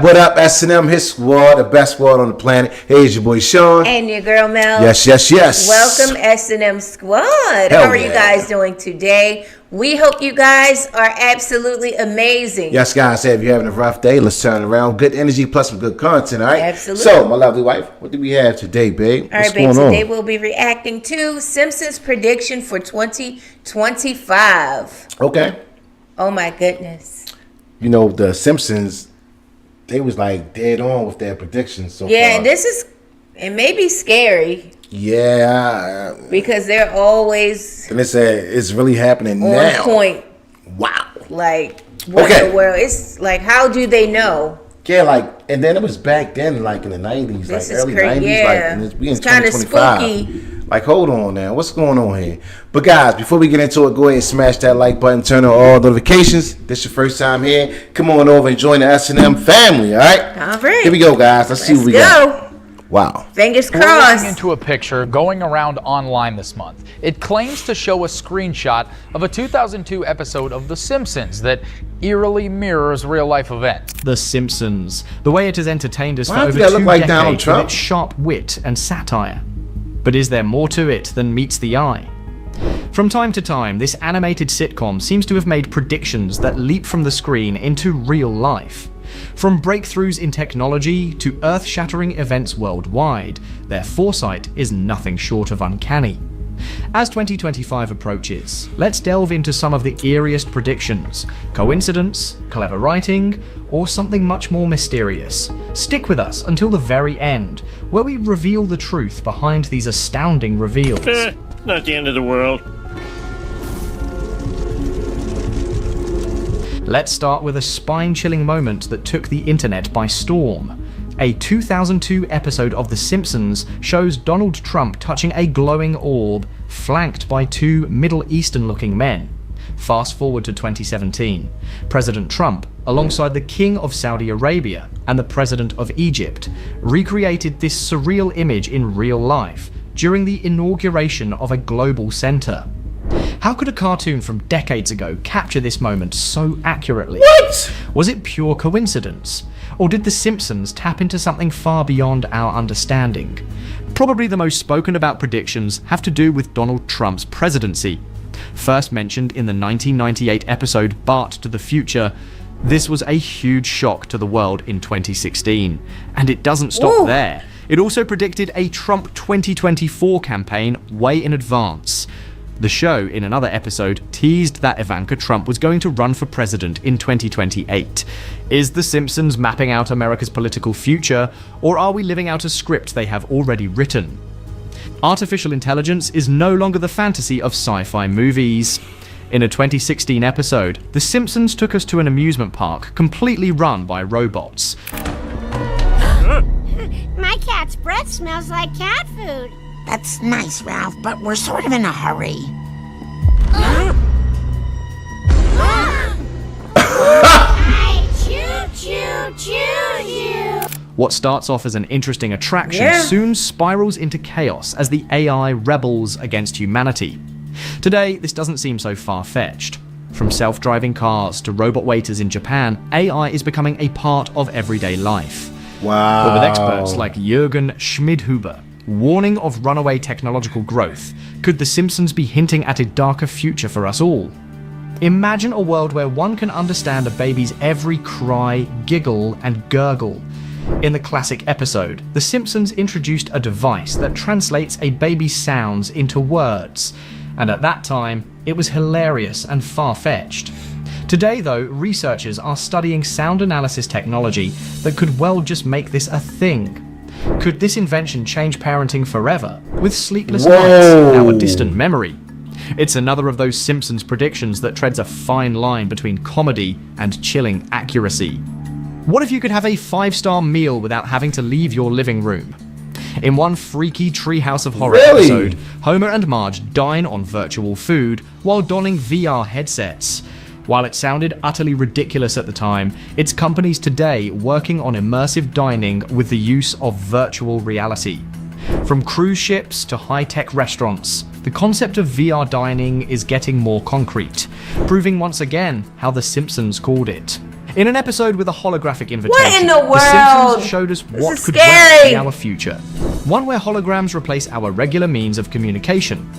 What up, S&M, his squad, the best squad on the planet. Here's your boy Sean. And your girl Mel. Yes. Welcome, S&M squad. Hell How are you yeah. guys doing today? We hope you guys are absolutely amazing. Yes, guys, if you're having a rough day, let's turn it around. Good energy plus some good content, all right? Absolutely. So, my lovely wife, what do we have today, babe? All right, babe, today we'll be reacting to Simpsons prediction for 2025. Okay. Oh, my goodness. You know, the Simpsons, they was like dead on with their predictions so far. Yeah, it may be scary. Yeah. Because they're always And it's really happening on now. point. Wow. Like, what in the world? It's like, how do they know? Yeah, like, and then it was back then, like in the 90s, This like is early crazy. 90s, Yeah. like, and we in It's kinda 2025. spooky. Like, hold on now, what's going on here? But guys, before we get into it, go ahead and smash that like button, turn on all notifications. This your first time here, come on over and join the S&M family, all right? All right. Here we go, guys. Let's see what we got. Wow. Fingers We're looking crossed. into a picture going around online this month. It claims to show a screenshot of a 2002 episode of The Simpsons that eerily mirrors real-life events. The Simpsons. The way it has entertained us for Why over does that 2 look like decades Donald with Trump? its sharp wit and satire. But is there more to it than meets the eye? From time to time, this animated sitcom seems to have made predictions that leap from the screen into real life. From breakthroughs in technology to earth-shattering events worldwide, their foresight is nothing short of uncanny. As 2025 approaches, let's delve into some of the eeriest predictions. Coincidence, clever writing, or something much more mysterious? Stick with us until the very end, where we reveal the truth behind these astounding reveals. Not the end of the world. Let's start with a spine-chilling moment that took the internet by storm. A 2002 episode of The Simpsons shows Donald Trump touching a glowing orb, flanked by 2 Middle Eastern-looking men. Fast forward to 2017. President Trump, alongside the King of Saudi Arabia and the President of Egypt, recreated this surreal image in real life during the inauguration of a global center. How could a cartoon from decades ago capture this moment so accurately? What? Was it pure coincidence? Or did The Simpsons tap into something far beyond our understanding? Probably the most spoken about predictions have to do with Donald Trump's presidency. First mentioned in the 1998 episode Bart to the Future, this was a huge shock to the world in 2016. And it doesn't stop there. It also predicted a Trump 2024 campaign way in advance. The show, in another episode, teased that Ivanka Trump was going to run for president in 2028. Is The Simpsons mapping out America's political future, or are we living out a script they have already written? Artificial intelligence is no longer the fantasy of sci-fi movies. In a 2016 episode, The Simpsons took us to an amusement park completely run by robots. My cat's breath smells like cat food. That's nice, Ralph, but we're sort of in a hurry. I choo-choo-choo-choo. What starts off as an interesting attraction soon spirals into chaos as the AI rebels against humanity. Today, this doesn't seem so far-fetched. From self-driving cars to robot waiters in Japan, AI is becoming a part of everyday life. Wow. But with experts like Jürgen Schmidhuber warning of runaway technological growth, could The Simpsons be hinting at a darker future for us all? Imagine a world where one can understand a baby's every cry, giggle, and gurgle. In the classic episode, The Simpsons introduced a device that translates a baby's sounds into words, and at that time, it was hilarious and far-fetched. Today, though, researchers are studying sound analysis technology that could well just make this a thing. Could this invention change parenting forever, with sleepless nights now a distant memory? It's another of those Simpsons predictions that treads a fine line between comedy and chilling accuracy. What if you could have a 5-star meal without having to leave your living room? In one freaky Treehouse of Horror episode, Homer and Marge dine on virtual food while donning VR headsets. While it sounded utterly ridiculous at the time, it's companies today working on immersive dining with the use of virtual reality. From cruise ships to high-tech restaurants, the concept of VR dining is getting more concrete, proving once again how The Simpsons called it. In an episode with a holographic invitation, in the world? Simpsons showed us what is could scary. well be our future. One where holograms replace our regular means of communication.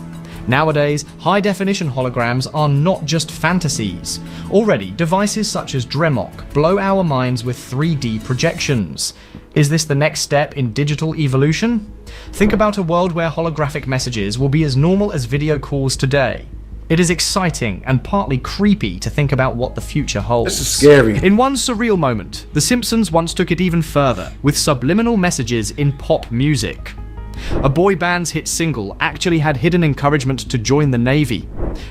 Nowadays, high-definition holograms are not just fantasies. Already, devices such as Dremok blow our minds with 3D projections. Is this the next step in digital evolution? Think about a world where holographic messages will be as normal as video calls today. It is exciting and partly creepy to think about what the future holds. This is scary. In one surreal moment, The Simpsons once took it even further, with subliminal messages in pop music. A boy band's hit single actually had hidden encouragement to join the Navy.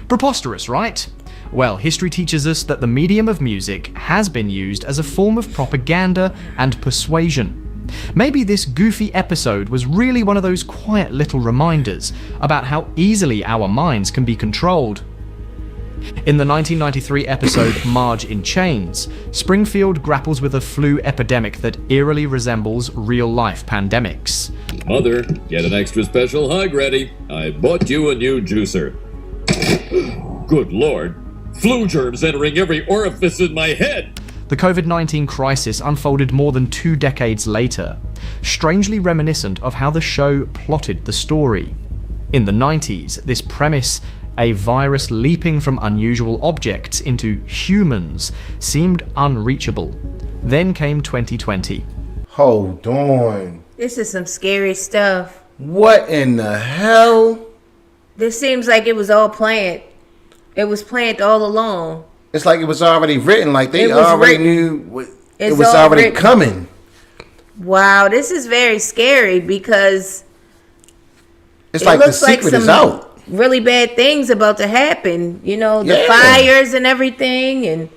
Preposterous, right? Well, history teaches us that the medium of music has been used as a form of propaganda and persuasion. Maybe this goofy episode was really one of those quiet little reminders about how easily our minds can be controlled. In the 1993 episode Marge in Chains, Springfield grapples with a flu epidemic that eerily resembles real-life pandemics. Mother, get an extra special hug ready. I bought you a new juicer. Good Lord, flu germs entering every orifice in my head. The COVID-19 crisis unfolded more than 2 decades later, strangely reminiscent of how the show plotted the story. In the 90s, this premise, a virus leaping from unusual objects into humans, seemed unreachable. Then came 2020. Hold on. This is some scary stuff. What in the hell? This seems like it was all planned. It was planned all along. It's like it was already written. Like they It was already written. knew it It's was all already written. coming. Wow, this is very scary because It's it like the looks like secret is some out. really bad things about to happen. You know, the Yeah. fires and everything, and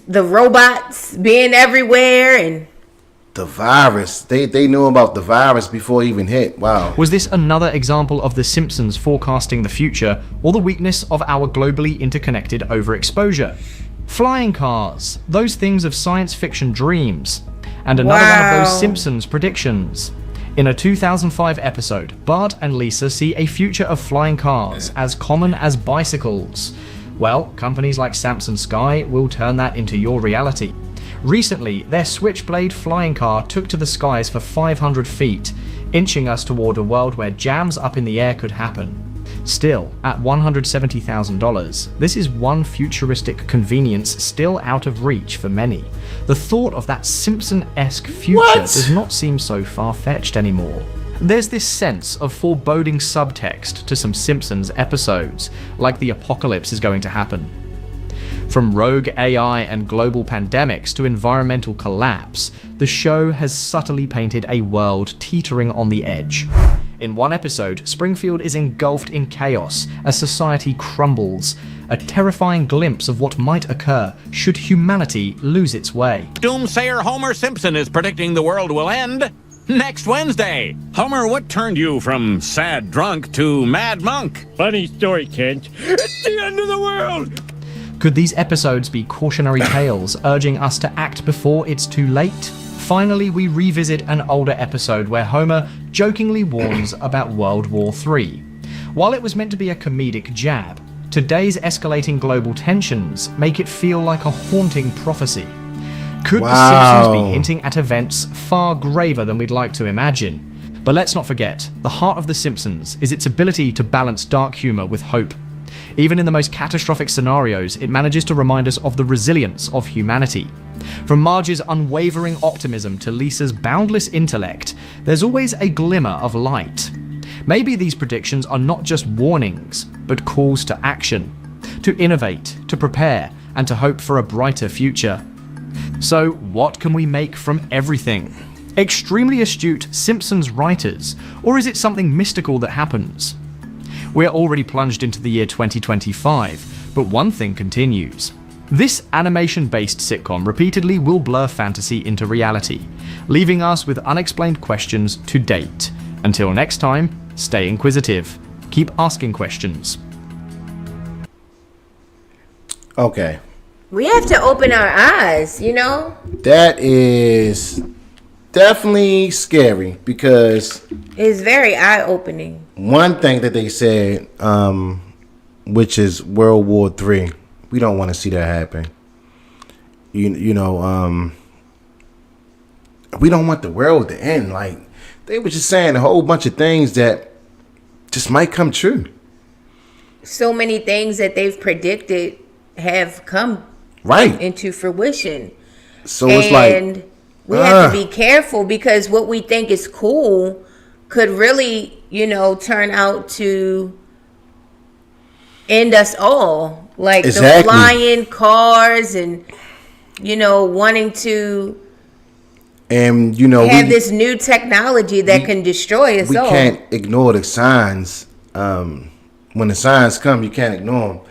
the robots being everywhere, and The virus. They knew about the virus before it even hit. Wow. Was this another example of The Simpsons forecasting the future, or the weakness of our globally interconnected overexposure? Flying cars, those things of science fiction dreams. And another one of Wow. those Simpsons predictions. In a 2005 episode, Bart and Lisa see a future of flying cars as common as bicycles. Well, companies like Samsung Sky will turn that into your reality. Recently, their Switchblade flying car took to the skies for 500 feet, inching us toward a world where jams up in the air could happen. Still, at $170,000, this is one futuristic convenience still out of reach for many. The thought of that Simpson-esque future does not seem so far-fetched anymore. There's this sense of foreboding subtext to some Simpsons episodes, like the apocalypse is going to happen. From rogue AI and global pandemics to environmental collapse, the show has subtly painted a world teetering on the edge. In one episode, Springfield is engulfed in chaos as society crumbles, a terrifying glimpse of what might occur should humanity lose its way. Doomsayer Homer Simpson is predicting the world will end next Wednesday. Homer, what turned you from sad drunk to mad monk? Funny story, Kent. It's the end of the world! Could these episodes be cautionary tales urging us to act before it's too late? Finally, we revisit an older episode where Homer jokingly warns about World War III. While it was meant to be a comedic jab, today's escalating global tensions make it feel like a haunting prophecy. Could The Simpsons be hinting at events far graver than we'd like to imagine? But let's not forget, the heart of The Simpsons is its ability to balance dark humor with hope. Even in the most catastrophic scenarios, it manages to remind us of the resilience of humanity. From Marge's unwavering optimism to Lisa's boundless intellect, there's always a glimmer of light. Maybe these predictions are not just warnings, but calls to action, to innovate, to prepare, and to hope for a brighter future. So, what can we make from everything? Extremely astute Simpsons writers, or is it something mystical that happens? We're already plunged into the year 2025, but one thing continues. This animation-based sitcom repeatedly will blur fantasy into reality, leaving us with unexplained questions to date. Until next time, stay inquisitive. Keep asking questions. Okay. we have to open our eyes, you know? That is definitely scary because It's very eye-opening. one thing that they said, which is World War III, we don't want to see that happen. you know, we don't want the world to end. Like, they were just saying a whole bunch of things that just might come true. So many things that they've predicted have come into fruition. So it's like, we have to be careful, because what we think is cool could really, you know, turn out to end us all. Like the flying cars and, you know, wanting to have this new technology that can destroy us all. We can't ignore the signs. When the signs come, you can't ignore them.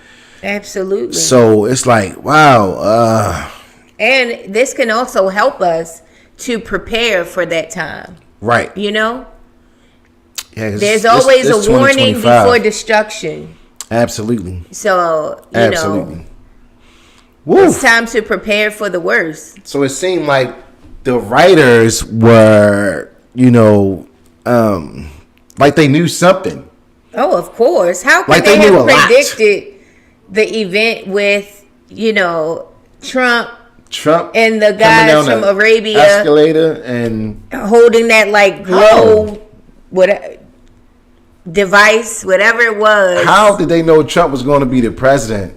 Absolutely. So it's like, wow. And this can also help us to prepare for that time. Right. You know? Yeah, there's always a warning before destruction. Absolutely. So, you know, it's time to prepare for the worst. So it seemed like the writers were, you know, like they knew something. Oh, of course. How could they have predicted the event with, you know, Trump and the guys from Arabia escalator and holding that like glow device, whatever it was? How did they know Trump was going to be the president?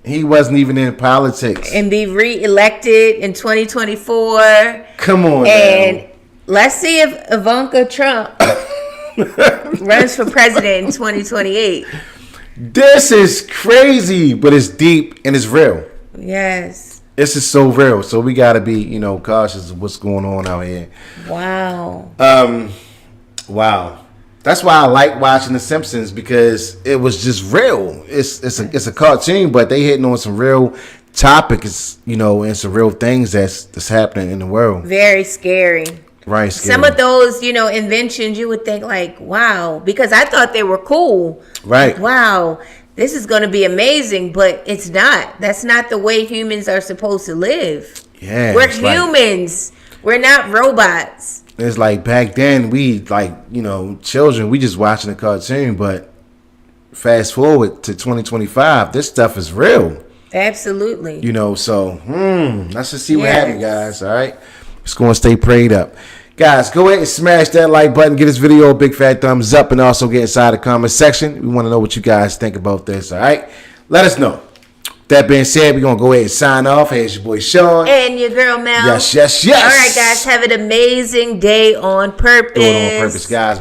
He wasn't even in politics. And be re-elected in 2024. Come on. And let's see if Ivanka Trump runs for president in 2028. This is crazy, but it's deep and it's real. Yes. This is so real. So we got to be, you know, cautious of what's going on out here. Wow. Wow. That's why I like watching The Simpsons, because it was just real. It's a cartoon, but they hitting on some real topics, you know, and some real things that's happening in the world. Very scary. Right. Scary. Some of those, you know, inventions, you would think like, wow, because I thought they were cool. Right. Like, wow, this is going to be amazing, but it's not. That's not the way humans are supposed to live. Yeah. We're humans. We're not robots. It's like back then, we, like, you know, children, we just watching a cartoon, but fast forward to 2025, this stuff is real. Absolutely. You know, so let's just see what happens, guys. All right, just going to stay prayed up. Guys, go ahead and smash that like button, give this video a big fat thumbs up, and also get inside the comment section. We want to know what you guys think about this. All right, let us know. That being said, we're going to go ahead and sign off. Hey, it's your boy Sean. And your girl Mel. Yes. All right, guys. Have an amazing day on purpose. Do it on purpose, guys.